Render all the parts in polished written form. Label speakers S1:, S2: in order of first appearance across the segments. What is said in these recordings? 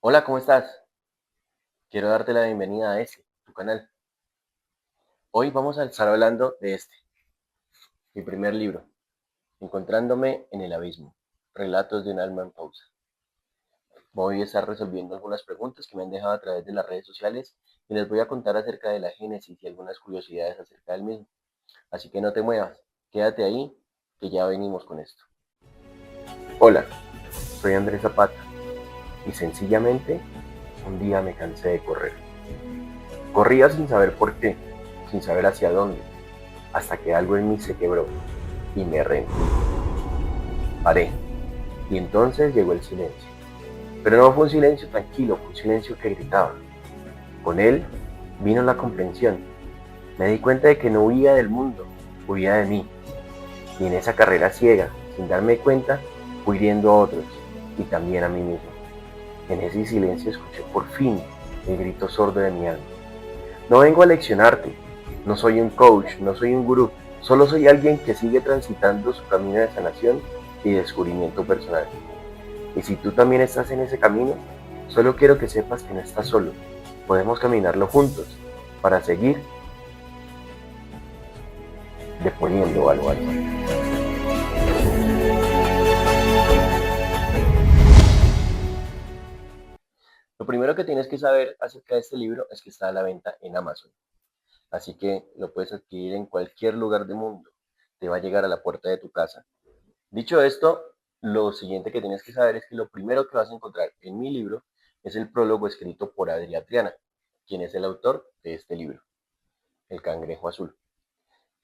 S1: Hola, ¿cómo estás? Quiero darte la bienvenida a tu canal. Hoy vamos a estar hablando de mi primer libro, Encontrándome en el Abismo, Relatos de un alma en pausa. Voy a estar resolviendo algunas preguntas que me han dejado a través de las redes sociales y les voy a contar acerca de la génesis y algunas curiosidades acerca del mismo. Así que no te muevas, quédate ahí, que ya venimos con esto. Hola, soy Andrés Zapata y sencillamente un día me cansé de correr. Corría sin saber por qué, sin saber hacia dónde, hasta que algo en mí se quebró y me rendí. Paré, y entonces llegó el silencio. Pero no fue un silencio tranquilo, fue un silencio que gritaba. Con él vino la comprensión. Me di cuenta de que no huía del mundo, huía de mí. Y en esa carrera ciega, sin darme cuenta, fui hiriendo a otros y también a mí mismo. En ese silencio escuché por fin el grito sordo de mi alma. No vengo a leccionarte, no soy un coach, no soy un gurú, solo soy alguien que sigue transitando su camino de sanación y descubrimiento personal. Y si tú también estás en ese camino, solo quiero que sepas que no estás solo. Podemos caminarlo juntos para seguir deponiendo algo alto. Lo primero que tienes que saber acerca de este libro es que está a la venta en Amazon. Así que lo puedes adquirir en cualquier lugar del mundo. Te va a llegar a la puerta de tu casa. Dicho esto, lo siguiente que tienes que saber es que lo primero que vas a encontrar en mi libro es el prólogo escrito por Adrià Triana, quien es el autor de este libro, El Cangrejo Azul,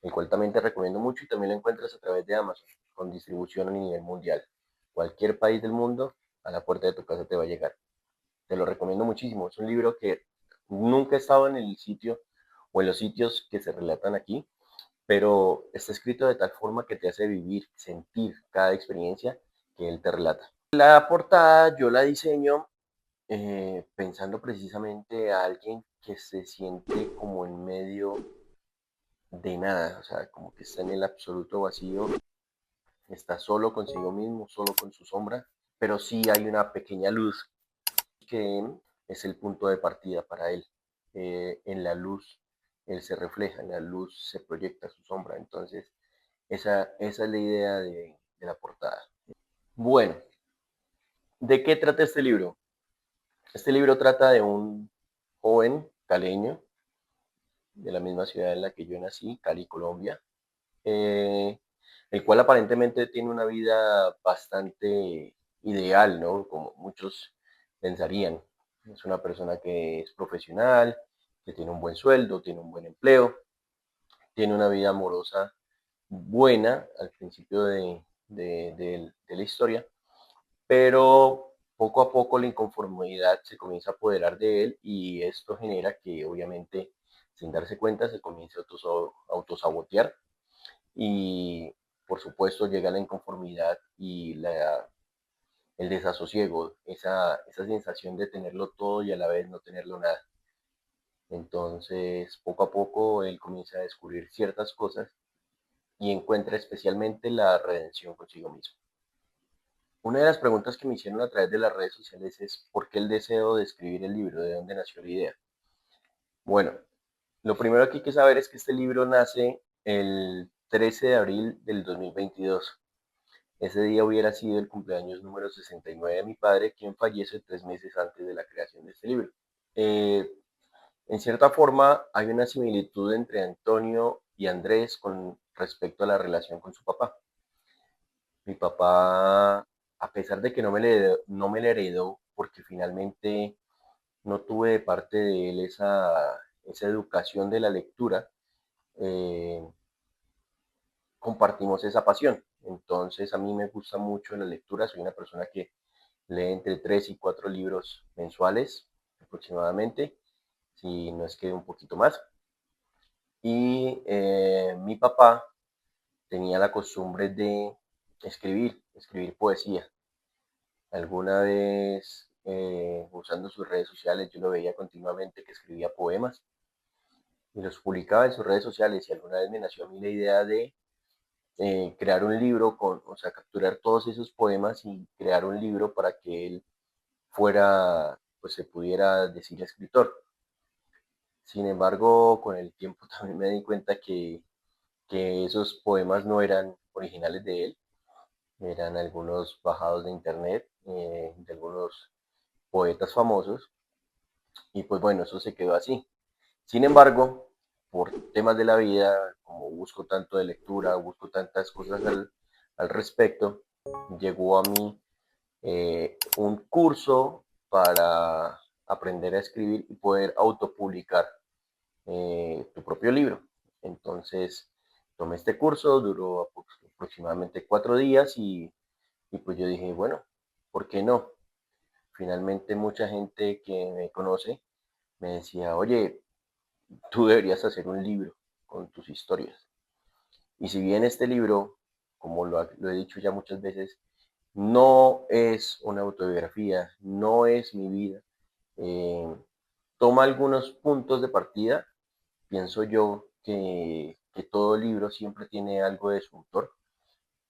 S1: el cual también te recomiendo mucho y también lo encuentras a través de Amazon, con distribución a nivel mundial. Cualquier país del mundo, a la puerta de tu casa te va a llegar. Te lo recomiendo muchísimo. Es un libro que nunca he estado en el sitio o en los sitios que se relatan aquí, pero está escrito de tal forma que te hace vivir, sentir cada experiencia que él te relata. La portada yo la diseño pensando precisamente a alguien que se siente como en medio de nada, o sea, como que está en el absoluto vacío, está solo consigo mismo, solo con su sombra, pero sí hay una pequeña luz que es el punto de partida para él. En la luz él se refleja, en la luz se proyecta su sombra, entonces esa es la idea de la portada. Bueno, ¿de qué trata este libro? Este libro trata de un joven caleño de la misma ciudad en la que yo nací, Cali, Colombia, eh, el cual aparentemente tiene una vida bastante ideal, ¿no? Como muchos pensarían. Es una persona que es profesional, que tiene un buen sueldo, tiene un buen empleo, tiene una vida amorosa buena al principio de la historia, pero poco a poco la inconformidad se comienza a apoderar de él y esto genera que obviamente sin darse cuenta se comience a autosabotear y por supuesto llega la inconformidad y el desasosiego, esa sensación de tenerlo todo y a la vez no tenerlo nada. Entonces, poco a poco, él comienza a descubrir ciertas cosas y encuentra especialmente la redención consigo mismo. Una de las preguntas que me hicieron a través de las redes sociales es ¿por qué el deseo de escribir el libro? ¿De dónde nació la idea? Bueno, lo primero que hay que saber es que este libro nace el 13 de abril del 2022. Ese día hubiera sido el cumpleaños número 69 de mi padre, quien fallece 3 meses antes de la creación de este libro. Eh, en cierta forma, hay una similitud entre Antonio y Andrés con respecto a la relación con su papá. Mi papá, a pesar de que no me le heredó, porque finalmente no tuve de parte de él esa educación de la lectura, eh, compartimos esa pasión. Entonces, a mí me gusta mucho la lectura, soy una persona que lee entre 3 y 4 libros mensuales aproximadamente, si no es que un poquito más. Y mi papá tenía la costumbre de escribir poesía. Alguna vez usando sus redes sociales yo lo veía continuamente que escribía poemas y los publicaba en sus redes sociales y alguna vez me nació a mí la idea de crear un libro, o sea, capturar todos esos poemas y crear un libro para que él fuera pues se pudiera decir escritor. Sin embargo, con el tiempo también me di cuenta que esos poemas no eran originales de él, eran algunos bajados de internet, de algunos poetas famosos, y pues bueno, eso se quedó así. Sin embargo, por temas de la vida, como busco tanto de lectura, busco tantas cosas al respecto, llegó a mí un curso para aprender a escribir y poder autopublicar tu propio libro. Entonces, tomé este curso, duró aproximadamente 4 días y pues yo dije, bueno, ¿por qué no? Finalmente mucha gente que me conoce me decía, oye, tú deberías hacer un libro con tus historias. Y si bien este libro, como lo he dicho ya muchas veces, no es una autobiografía, no es mi vida, eh, toma algunos puntos de partida. Pienso yo que todo libro siempre tiene algo de su autor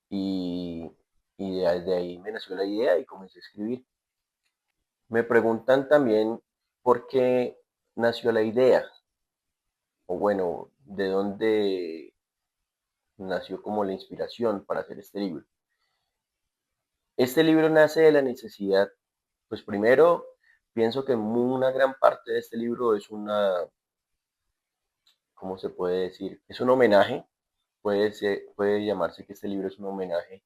S1: y, y desde ahí me nació la idea y comencé a escribir. Me preguntan también por qué nació la idea, o bueno, de dónde nació como la inspiración para hacer este libro. Este libro nace de la necesidad, pues primero pienso que una gran parte de este libro es una, ¿cómo se puede decir? Es un homenaje, puede llamarse que este libro es un homenaje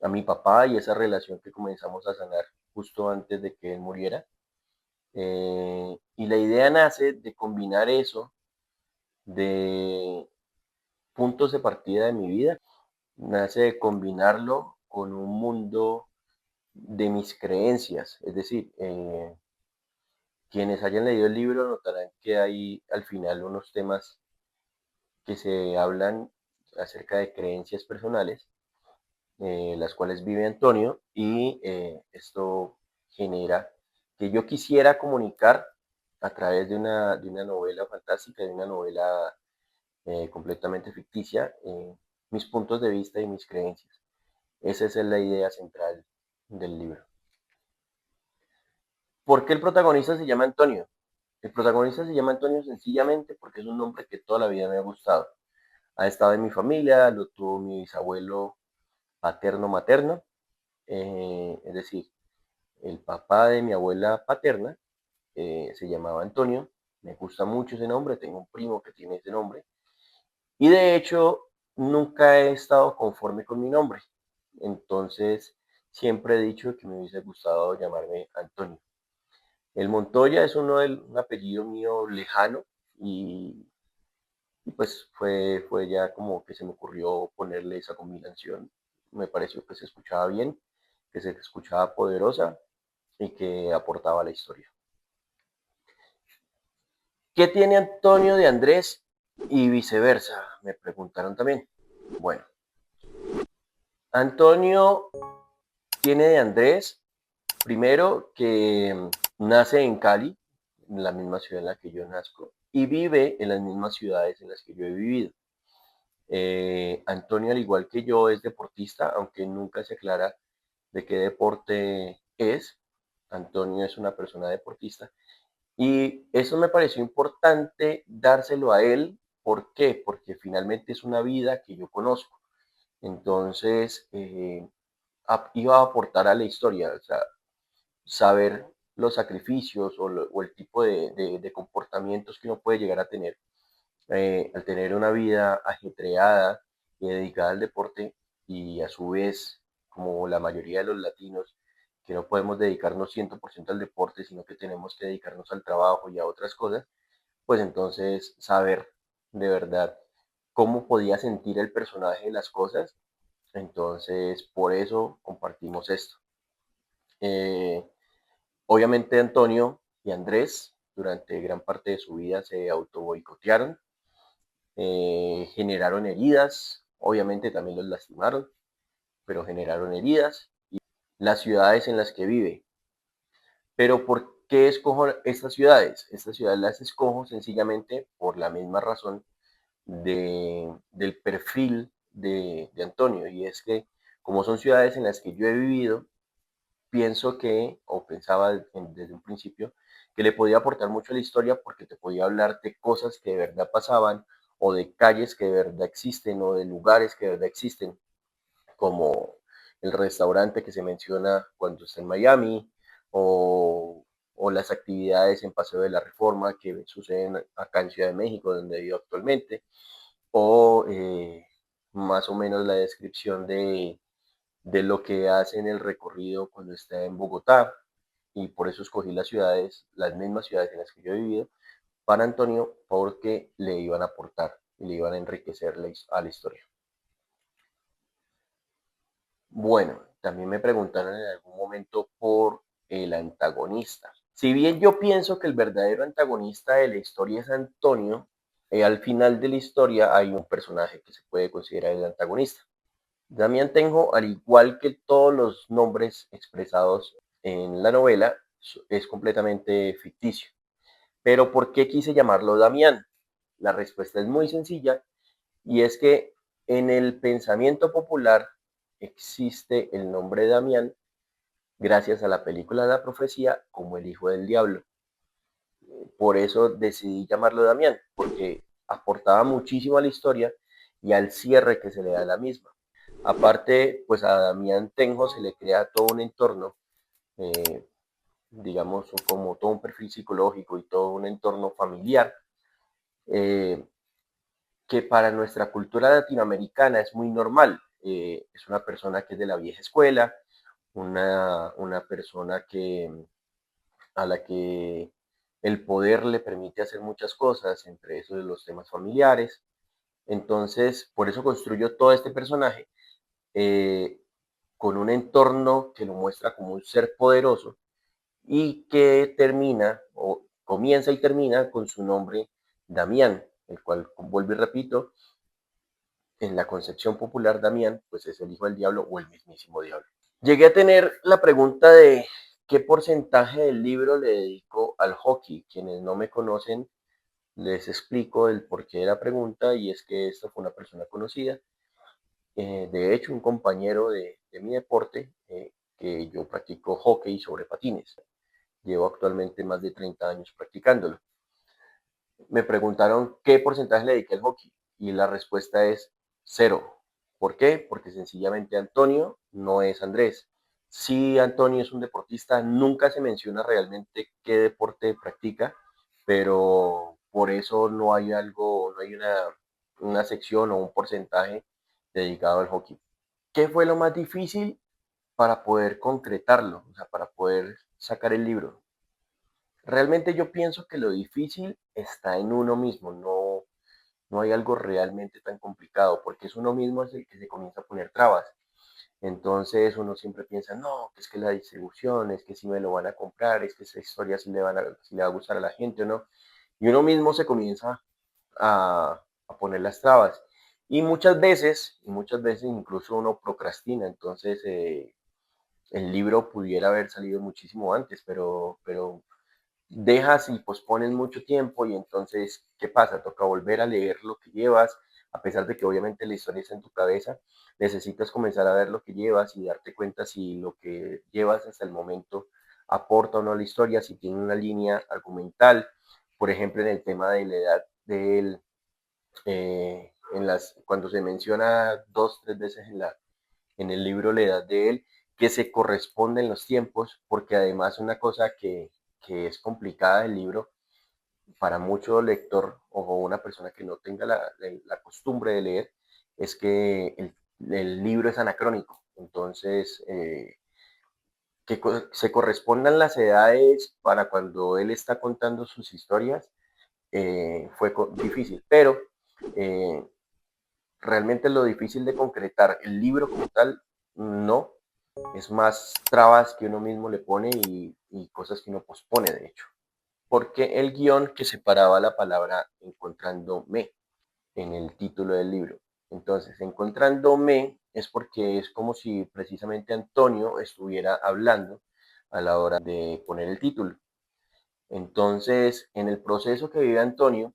S1: a mi papá y esa relación que comenzamos a sanar justo antes de que él muriera. Y la idea nace de combinar eso, de puntos de partida de mi vida, nace de combinarlo con un mundo de mis creencias. Es decir, quienes hayan leído el libro notarán que hay al final unos temas que se hablan acerca de creencias personales, las cuales vive Antonio, y esto genera que yo quisiera comunicar a través de una novela fantástica, de una novela completamente ficticia, mis puntos de vista y mis creencias. Esa es la idea central del libro. ¿Por qué el protagonista se llama Antonio? El protagonista se llama Antonio sencillamente porque es un nombre que toda la vida me ha gustado. Ha estado en mi familia, lo tuvo mi bisabuelo paterno-materno, es decir, el papá de mi abuela paterna se llamaba Antonio, me gusta mucho ese nombre, tengo un primo que tiene ese nombre, y de hecho nunca he estado conforme con mi nombre, entonces siempre he dicho que me hubiese gustado llamarme Antonio. El Montoya es un apellido mío lejano y pues fue ya como que se me ocurrió ponerle esa combinación. Me pareció que se escuchaba bien, que se escuchaba poderosa y que aportaba a la historia. ¿Qué tiene Antonio de Andrés y viceversa? Me preguntaron también. Bueno, Antonio tiene de Andrés, primero que nace en Cali, en la misma ciudad en la que yo nazco, y vive en las mismas ciudades en las que yo he vivido. Antonio, al igual que yo, es deportista, aunque nunca se aclara de qué deporte es. Antonio es una persona deportista. Y eso me pareció importante dárselo a él. ¿Por qué? Porque finalmente es una vida que yo conozco. Entonces, iba a aportar a la historia, o sea, saber los sacrificios o el tipo de comportamientos que uno puede llegar a tener al tener una vida ajetreada y dedicada al deporte y a su vez, como la mayoría de los latinos, que no podemos dedicarnos 100% al deporte, sino que tenemos que dedicarnos al trabajo y a otras cosas, pues entonces saber de verdad cómo podía sentir el personaje de las cosas. Entonces, por eso compartimos esto. Eh, Obviamente Antonio y Andrés durante gran parte de su vida se auto boicotearon, generaron heridas, obviamente también los lastimaron, pero generaron heridas, las ciudades en las que vive. Pero ¿por qué escojo estas ciudades? Estas ciudades las escojo sencillamente por la misma razón del perfil de Antonio, y es que como son ciudades en las que yo he vivido, pienso que, o pensaba desde un principio, que le podía aportar mucho a la historia porque te podía hablar de cosas que de verdad pasaban, o de calles que de verdad existen, o de lugares que de verdad existen, como el restaurante que se menciona cuando está en Miami, o las actividades en Paseo de la Reforma que suceden acá en Ciudad de México, donde vivo actualmente, o más o menos la descripción de lo que hace en el recorrido cuando está en Bogotá, y por eso escogí las ciudades, las mismas ciudades en las que yo he vivido, para Antonio, porque le iban a aportar y le iban a enriquecer a la historia. Bueno, también me preguntaron en algún momento por el antagonista. Si bien yo pienso que el verdadero antagonista de la historia es Antonio, al final de la historia hay un personaje que se puede considerar el antagonista. Damián Tenjo, al igual que todos los nombres expresados en la novela, es completamente ficticio. Pero ¿por qué quise llamarlo Damián? La respuesta es muy sencilla, y es que en el pensamiento popular existe el nombre de Damián gracias a la película de La Profecía como el hijo del diablo. Por eso decidí llamarlo Damián, porque aportaba muchísimo a la historia y al cierre que se le da a la misma. Aparte, pues a Damián Tenjo se le crea todo un entorno, eh, digamos, como todo un perfil psicológico y todo un entorno familiar, eh, que para nuestra cultura latinoamericana es muy normal. Es una persona que es de la vieja escuela, una persona a la que el poder le permite hacer muchas cosas, entre esos los temas familiares. Entonces, por eso construyó todo este personaje, eh, con un entorno que lo muestra como un ser poderoso, y que termina, o comienza y termina con su nombre Damián, el cual, vuelvo y repito, en la concepción popular Damián, pues es el hijo del diablo o el mismísimo diablo. Llegué a tener la pregunta de qué porcentaje del libro le dedico al hockey. Quienes no me conocen, les explico el porqué de la pregunta, y es que esta fue una persona conocida, de hecho un compañero de mi deporte, que yo practico hockey sobre patines. Llevo actualmente más de 30 años practicándolo. Me preguntaron qué porcentaje le dediqué al hockey, y la respuesta es cero. ¿Por qué? Porque sencillamente Antonio no es Andrés. Si Antonio es un deportista, nunca se menciona realmente qué deporte practica, pero por eso no hay algo, no hay una sección o un porcentaje dedicado al hockey. ¿Qué fue lo más difícil para poder concretarlo? O sea, para poder sacar el libro. Realmente yo pienso que lo difícil está en uno mismo, no hay algo realmente tan complicado, porque es uno mismo el que se comienza a poner trabas. Entonces uno siempre piensa, no, que es que la distribución, es que si me lo van a comprar, es que esa historia si le va a gustar a la gente o no. Y uno mismo se comienza a poner las trabas. Y muchas veces incluso uno procrastina. Entonces el libro pudiera haber salido muchísimo antes, pero dejas y pospones mucho tiempo, y entonces, ¿qué pasa? Toca volver a leer lo que llevas, a pesar de que obviamente la historia está en tu cabeza, necesitas comenzar a ver lo que llevas y darte cuenta si lo que llevas hasta el momento aporta o no a la historia, si tiene una línea argumental. Por ejemplo, en el tema de la edad de él, cuando se menciona dos, tres veces en el libro la edad de él, que se corresponden los tiempos, porque además una cosa que es complicada del libro para mucho lector o una persona que no tenga la costumbre de leer, es que el libro es anacrónico. Entonces, que se correspondan las edades para cuando él está contando sus historias, fue difícil, pero eh, realmente lo difícil de concretar el libro como tal, no, es más trabas que uno mismo le pone, y cosas que uno pospone, de hecho. Porque el guión que separaba la palabra encontrándome en el título del libro. Entonces, encontrándome es porque es como si precisamente Antonio estuviera hablando a la hora de poner el título. Entonces, en el proceso que vive Antonio,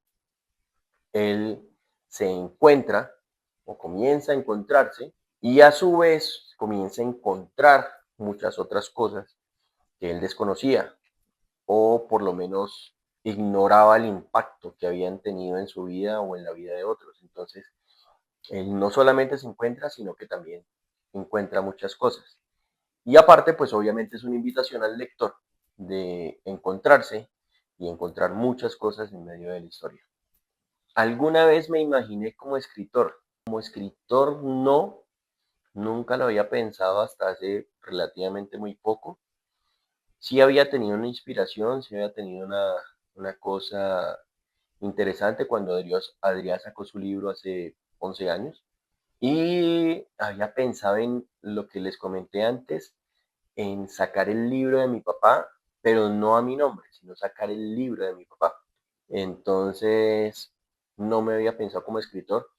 S1: él se encuentra o comienza a encontrarse, y a su vez comienza a encontrar muchas otras cosas que él desconocía o por lo menos ignoraba el impacto que habían tenido en su vida o en la vida de otros. Entonces, él no solamente se encuentra, sino que también encuentra muchas cosas. Y aparte, pues obviamente es una invitación al lector de encontrarse y encontrar muchas cosas en medio de la historia. Alguna vez me imaginé como escritor. Como escritor no, nunca lo había pensado hasta hace relativamente muy poco. Sí había tenido una inspiración, sí había tenido una cosa interesante cuando Adrián sacó su libro hace 11 años. Y había pensado en lo que les comenté antes, en sacar el libro de mi papá, pero no a mi nombre, sino sacar el libro de mi papá. Entonces, no me había pensado como escritor,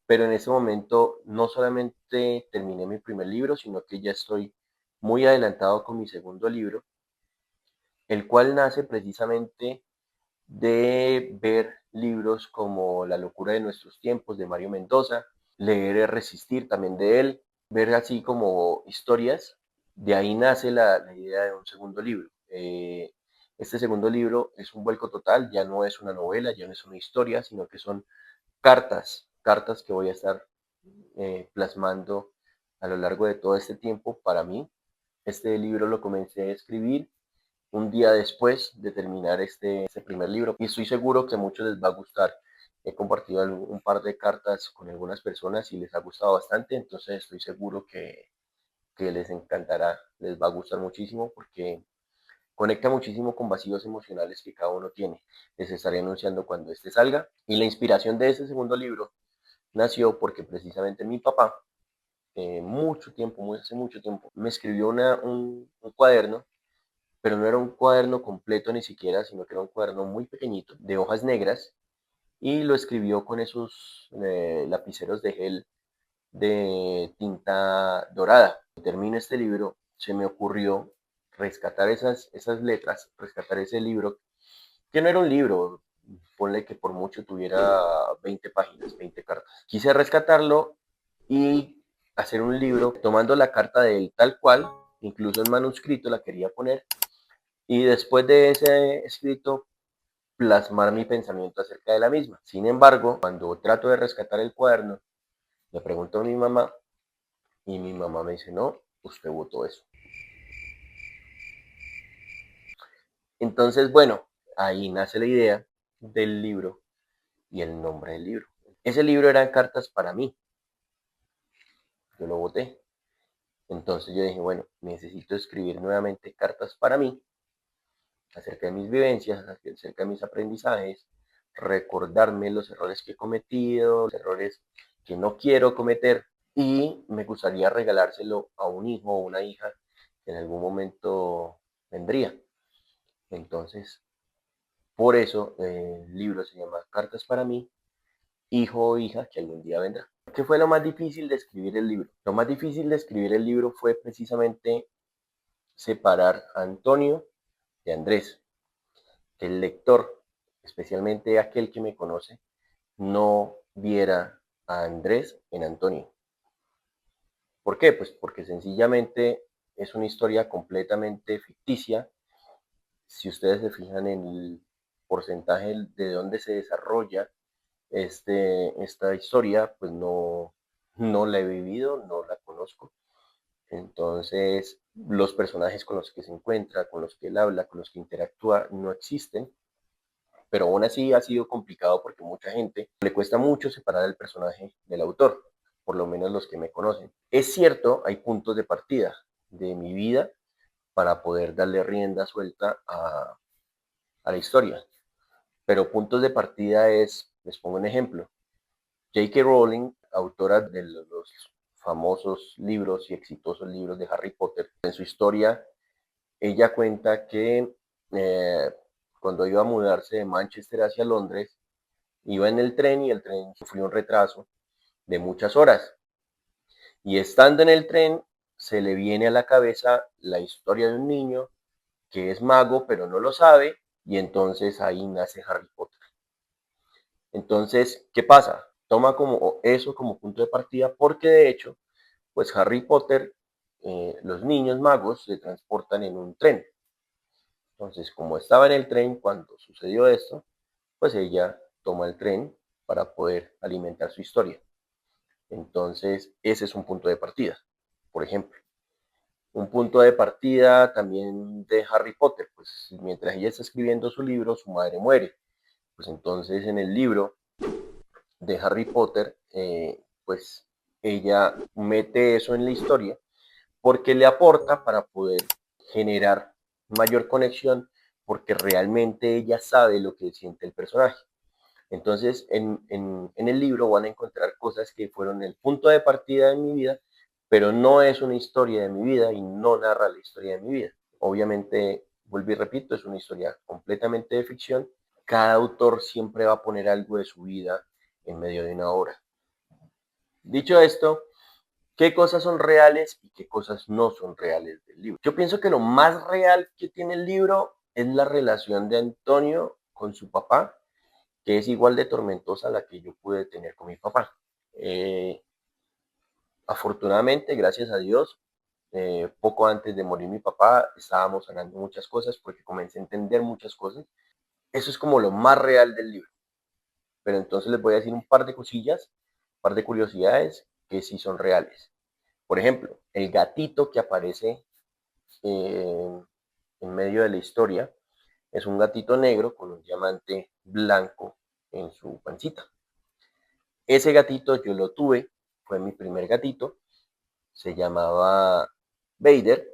S1: pero en ese momento no solamente terminé mi primer libro, sino que ya estoy muy adelantado con mi segundo libro, el cual nace precisamente de ver libros como La locura de nuestros tiempos de Mario Mendoza, leer Resistir también de él, ver así como historias. De ahí nace la idea de un segundo libro. Este segundo libro es un vuelco total, ya no es una novela, ya no es una historia, sino que son cartas que voy a estar plasmando a lo largo de todo este tiempo para mí. Este libro lo comencé a escribir un día después de terminar este primer libro y estoy seguro que a muchos les va a gustar. He compartido un par de cartas con algunas personas y les ha gustado bastante, entonces estoy seguro que les encantará, les va a gustar muchísimo porque conecta muchísimo con vacíos emocionales que cada uno tiene. Les estaré anunciando cuando este salga. Y la inspiración de ese segundo libro nació porque precisamente mi papá, hace mucho tiempo, me escribió un cuaderno, pero no era un cuaderno completo ni siquiera, sino que era un cuaderno muy pequeñito, de hojas negras, y lo escribió con esos lapiceros de gel de tinta dorada. Cuando termino este libro, se me ocurrió rescatar esas letras, rescatar ese libro, que no era un libro, ponle que por mucho tuviera 20 páginas, 20 cartas. Quise rescatarlo y hacer un libro tomando la carta de él tal cual, incluso en manuscrito la quería poner, y después de ese escrito plasmar mi pensamiento acerca de la misma. Sin embargo, cuando trato de rescatar el cuaderno, le pregunto a mi mamá y mi mamá me dice, no, usted votó eso. Entonces, bueno, ahí nace la idea del libro y el nombre del libro. Ese libro eran cartas para mí, yo lo voté. Entonces yo dije, bueno, necesito escribir nuevamente cartas para mí, acerca de mis vivencias, acerca de mis aprendizajes, recordarme los errores que he cometido, los errores que no quiero cometer y me gustaría regalárselo a un hijo o una hija que en algún momento vendría. Entonces, por eso el libro se llama Cartas para mí, hijo o hija que algún día vendrá. ¿Qué fue lo más difícil de escribir el libro? Lo más difícil de escribir el libro fue precisamente separar a Antonio de Andrés. Que el lector, especialmente aquel que me conoce, no viera a Andrés en Antonio. ¿Por qué? Pues porque sencillamente es una historia completamente ficticia. Si ustedes se fijan en el porcentaje de dónde se desarrolla esta historia, pues no la he vivido, no la conozco. Entonces, los personajes con los que se encuentra, con los que él habla, con los que interactúa, no existen. Pero aún así ha sido complicado porque mucha gente le cuesta mucho separar el personaje del autor, por lo menos los que me conocen. Es cierto, hay puntos de partida de mi vida para poder darle rienda suelta a la historia, pero puntos de partida les pongo un ejemplo, J.K. Rowling, autora de los famosos libros y exitosos libros de Harry Potter, en su historia ella cuenta que cuando iba a mudarse de Manchester hacia Londres, iba en el tren y el tren sufrió un retraso de muchas horas. Y estando en el tren, se le viene a la cabeza la historia de un niño que es mago, pero no lo sabe, y entonces ahí nace Harry Potter. Entonces, ¿qué pasa? Toma como eso como punto de partida, porque de hecho, pues Harry Potter los niños magos se transportan en un tren. Entonces, como estaba en el tren cuando sucedió esto, pues ella toma el tren para poder alimentar su historia. Entonces, ese es un punto de partida, por ejemplo. Un punto de partida también de Harry Potter, pues mientras ella está escribiendo su libro, su madre muere. Pues entonces en el libro de Harry Potter, pues ella mete eso en la historia porque le aporta para poder generar mayor conexión, porque realmente ella sabe lo que siente el personaje. Entonces, en el libro van a encontrar cosas que fueron el punto de partida de mi vida, pero no es una historia de mi vida y no narra la historia de mi vida. Obviamente, vuelvo y repito, es una historia completamente de ficción. Cada autor siempre va a poner algo de su vida en medio de una obra. Dicho esto, ¿qué cosas son reales y qué cosas no son reales del libro? Yo pienso que lo más real que tiene el libro es la relación de Antonio con su papá, que es igual de tormentosa a la que yo pude tener con mi papá. Eh, Afortunadamente, gracias a Dios, poco antes de morir mi papá, estábamos sanando muchas cosas porque comencé a entender muchas cosas. Eso es como lo más real del libro. Pero entonces les voy a decir un par de cosillas, un par de curiosidades que sí son reales. Por ejemplo, el gatito que aparece en medio de la historia es un gatito negro con un diamante blanco en su pancita. Ese gatito yo lo tuve, fue mi primer gatito, se llamaba Vader.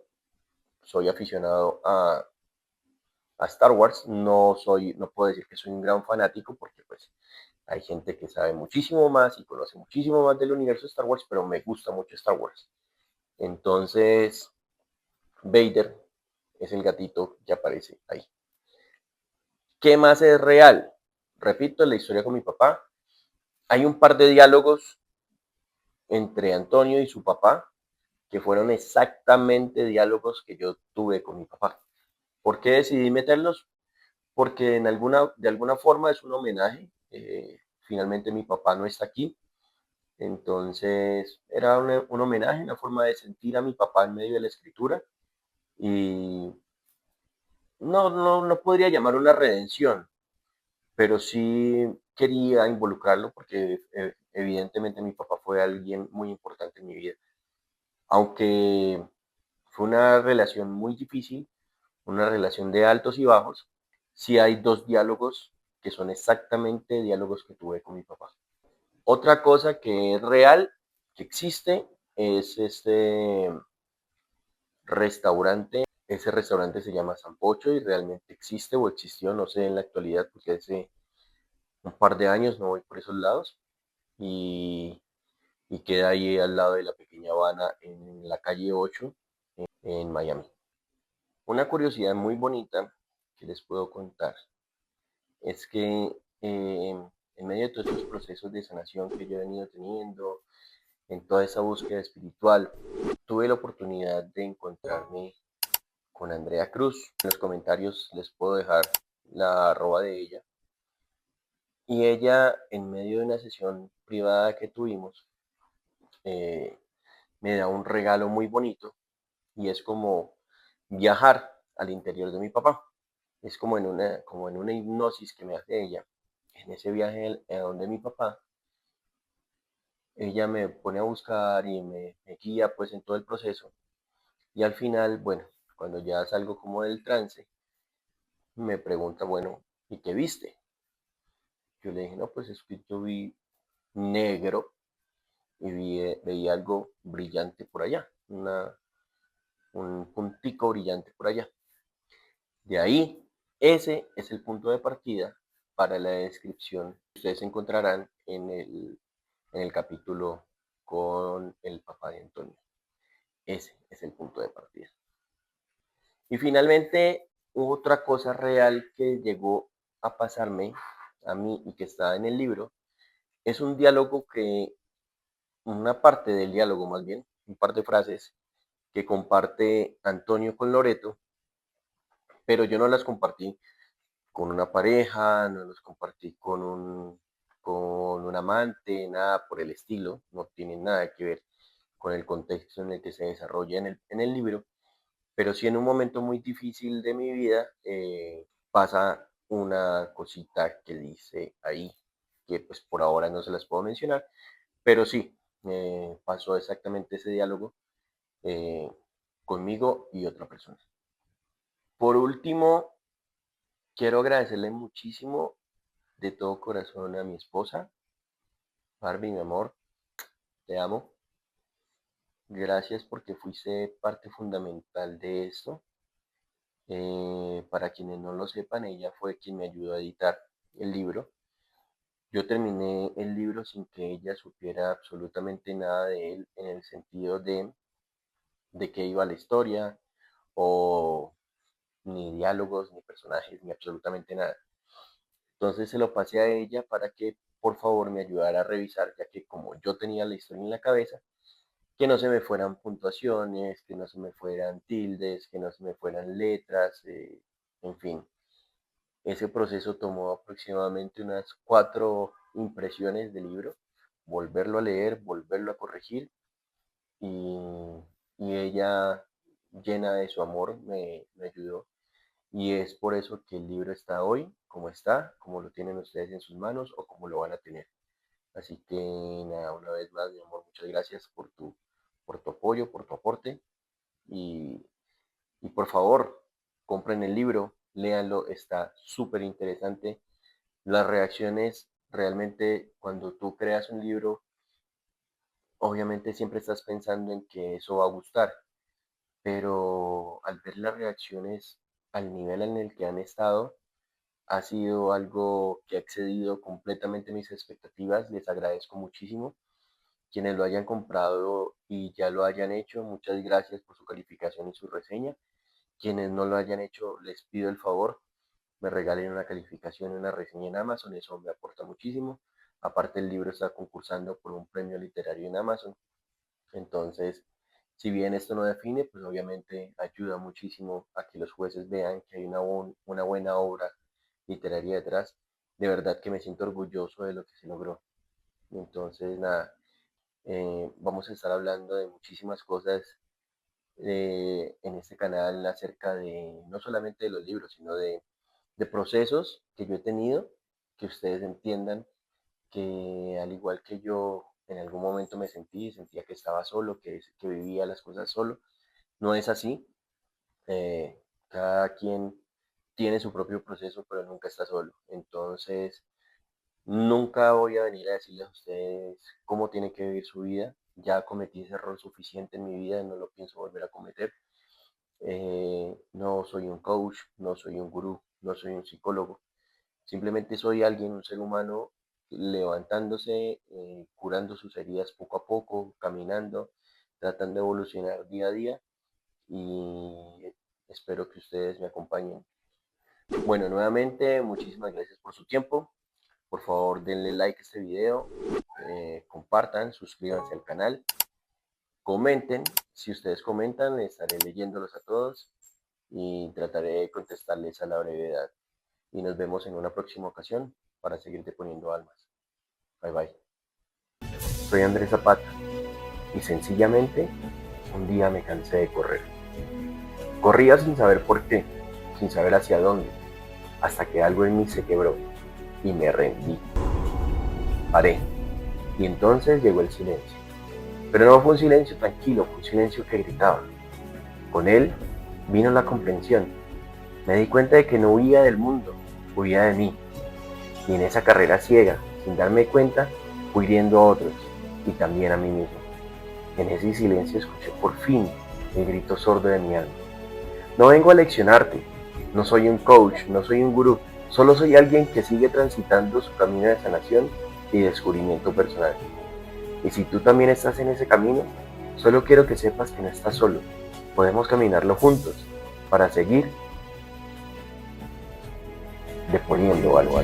S1: Soy aficionado a Star Wars, no puedo decir que soy un gran fanático porque pues hay gente que sabe muchísimo más y conoce muchísimo más del universo de Star Wars, pero me gusta mucho Star Wars. Entonces, Vader es el gatito que aparece ahí. ¿Qué más es real? Repito, en la historia con mi papá, hay un par de diálogos entre Antonio y su papá que fueron exactamente diálogos que yo tuve con mi papá. ¿Por qué decidí meterlos? Porque de alguna forma es un homenaje. Finalmente mi papá no está aquí, entonces era un homenaje, una forma de sentir a mi papá en medio de la escritura y no podría llamar una redención, pero sí quería involucrarlo porque evidentemente mi papá fue alguien muy importante en mi vida. Aunque fue una relación muy difícil, una relación de altos y bajos, sí hay dos diálogos que son exactamente diálogos que tuve con mi papá. Otra cosa que es real, que existe, es este restaurante. Ese restaurante se llama Sanpocho y realmente existe o existió, no sé en la actualidad, porque hace un par de años no voy por esos lados. Y, y queda ahí al lado de la pequeña Habana en la calle 8 en Miami. Una curiosidad muy bonita que les puedo contar es que en medio de todos estos procesos de sanación que yo he venido teniendo, en toda esa búsqueda espiritual, tuve la oportunidad de encontrarme con Andrea Cruz. En los comentarios les puedo dejar la arroba de ella. Y ella, en medio de una sesión privada que tuvimos, eh, me da un regalo muy bonito y es como viajar al interior de mi papá. Es como en una hipnosis que me hace ella. En ese viaje a donde mi papá, ella me pone a buscar y me guía pues en todo el proceso. Y al final, bueno, cuando ya salgo como del trance, me pregunta, bueno, ¿y qué viste? Yo le dije, no, pues es que yo vi negro y veía algo brillante por allá, un puntico brillante por allá. De ahí, ese es el punto de partida para la descripción que ustedes encontrarán en el capítulo con el papá de Antonio. Ese es el punto de partida. Y finalmente, otra cosa real que llegó a pasarme a mí y que está en el libro, es un diálogo una parte del diálogo más bien, un par de frases que comparte Antonio con Loreto, pero yo no las compartí con una pareja, no las compartí con un amante, nada por el estilo, no tiene nada que ver. con el contexto en el que se desarrolla en el libro, pero sí en un momento muy difícil de mi vida pasa una cosita que dice ahí, que pues por ahora no se las puedo mencionar, pero sí, pasó exactamente ese diálogo eh, conmigo y otra persona. Por último, quiero agradecerle muchísimo de todo corazón a mi esposa, Barbie, mi amor, te amo. Gracias porque fuiste parte fundamental de esto. Para quienes no lo sepan, ella fue quien me ayudó a editar el libro. Yo terminé el libro sin que ella supiera absolutamente nada de él, en el sentido de qué iba la historia, o ni diálogos, ni personajes, ni absolutamente nada. Entonces se lo pasé a ella para que por favor me ayudara a revisar, ya que como yo tenía la historia en la cabeza, que no se me fueran puntuaciones, que no se me fueran tildes, que no se me fueran letras, en fin. Ese proceso tomó aproximadamente unas 4 impresiones del libro, volverlo a leer, volverlo a corregir y, y ella, llena de su amor, me ayudó. Y es por eso que el libro está, como lo tienen ustedes en sus manos o como lo van a tener. Así que nada, una vez más, mi amor, muchas gracias por tu apoyo, por tu aporte y, y por favor, compren el libro, léanlo, está súper interesante. Las reacciones, realmente, cuando tú creas un libro, obviamente siempre estás pensando en que eso va a gustar, pero al ver las reacciones al nivel en el que han estado, ha sido algo que ha excedido completamente mis expectativas. Les agradezco muchísimo. Quienes lo hayan comprado y ya lo hayan hecho, muchas gracias por su calificación y su reseña. Quienes no lo hayan hecho, les pido el favor, me regalen una calificación y una reseña en Amazon, eso me aporta muchísimo. Aparte, el libro está concursando por un premio literario en Amazon. Entonces, si bien esto no define, pues obviamente ayuda muchísimo a que los jueces vean que hay una buena obra literaria detrás. De verdad que me siento orgulloso de lo que se logró. Entonces, nada, vamos a estar hablando de muchísimas cosas en este canal acerca de no solamente de los libros, sino de procesos que yo he tenido, que ustedes entiendan que al igual que yo en algún momento sentía que estaba solo, que vivía las cosas solo. No es así. Cada quien tiene su propio proceso, pero nunca está solo. Entonces, nunca voy a venir a decirles a ustedes cómo tienen que vivir su vida. Ya cometí ese error suficiente en mi vida y no lo pienso volver a cometer. No soy un coach, no soy un gurú, no soy un psicólogo. Simplemente soy alguien, un ser humano, levantándose, curando sus heridas poco a poco, caminando, tratando de evolucionar día a día y espero que ustedes me acompañen. Bueno, nuevamente, muchísimas gracias por su tiempo. Por favor, denle like a este video, compartan, suscríbanse al canal, comenten. Si ustedes comentan, estaré leyéndolos a todos y trataré de contestarles a la brevedad. Y nos vemos en una próxima ocasión para seguirte poniendo almas. Bye bye. Soy Andrés Zapata y sencillamente un día me cansé de correr. Corría sin saber por qué, sin saber hacia dónde, hasta que algo en mí se quebró y me rendí. Paré y entonces llegó el silencio. Pero no fue un silencio tranquilo, fue un silencio que gritaba. Con él vino la comprensión. Me di cuenta de que no huía del mundo, huía de mí. Y en esa carrera ciega, sin darme cuenta, fui hiriendo a otros y también a mí mismo. En ese silencio escuché por fin el grito sordo de mi alma. No vengo a leccionarte, no soy un coach, no soy un gurú, solo soy alguien que sigue transitando su camino de sanación y descubrimiento personal. Y si tú también estás en ese camino, solo quiero que sepas que no estás solo. Podemos caminarlo juntos para seguir deponiendo algo.